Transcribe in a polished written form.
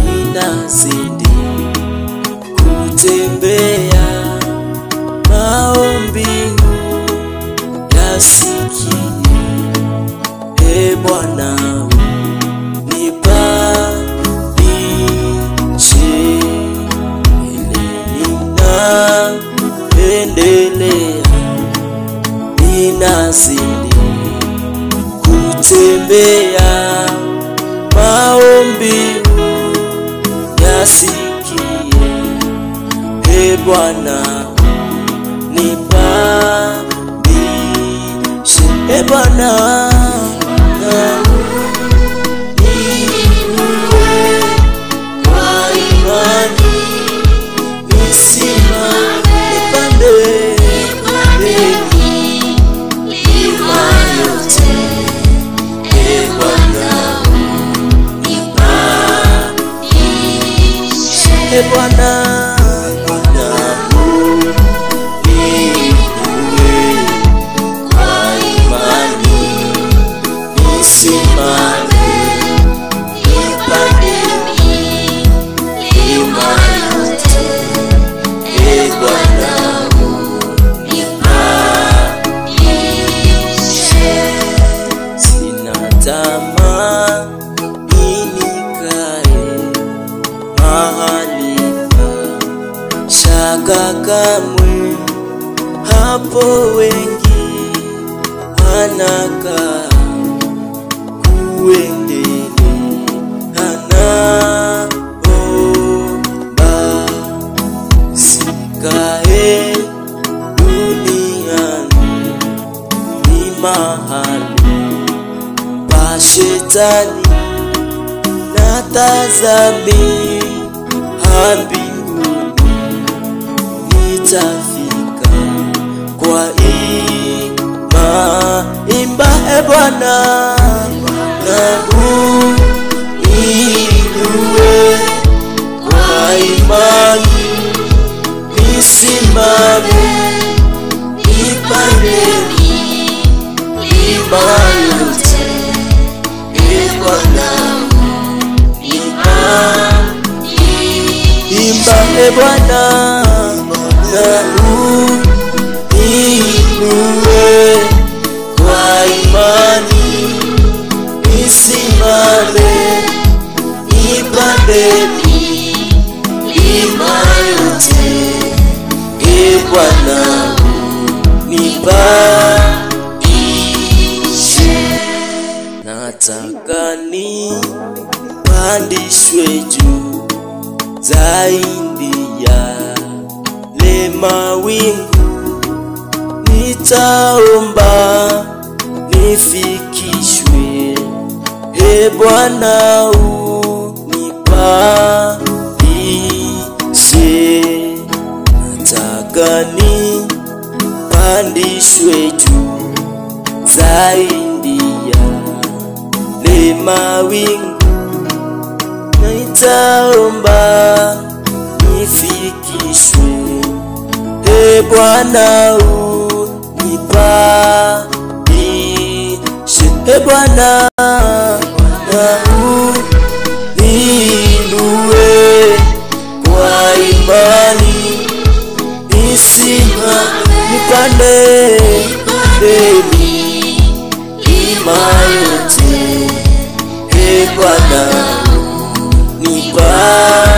Ninazidi kutembea, maombi yasikie. Bwana nibadilishe, ninaendelea, ninazidi kutembea, maombi yasikie. Bwana nibadilishe, Bwana niinue kwa imani, nisimame nipande milima yote. Bwana Bwana niinue kwa imani, nisimame nipande milima yote. Bwana nibadilishe, sina tamaa nikae mahali shaka kamwe, hapo wengi wanakaa kuendelea naomba, sikae duniani, ni mahali pa shetani, natazami mbinguni, nitafika kwa imba. Bwana niinue kwa imani, nisimame nipande milima yote. Bwana imba. Bwana niinue kwa imani, nisimame nipande milima yote. Bwana nibadilishe, nataka nipandishwe juu zaidi ya le mawingu, nitaomba nifikishwe. Bwana unibadilishe, nataka nipandishwe juu zaidi ya le mawingu, nitaomba nifikishwe. Bwana unibadilishe, Bwana niinue kwa imani, nisimame nipande milima yote. Bwana nibadilishe.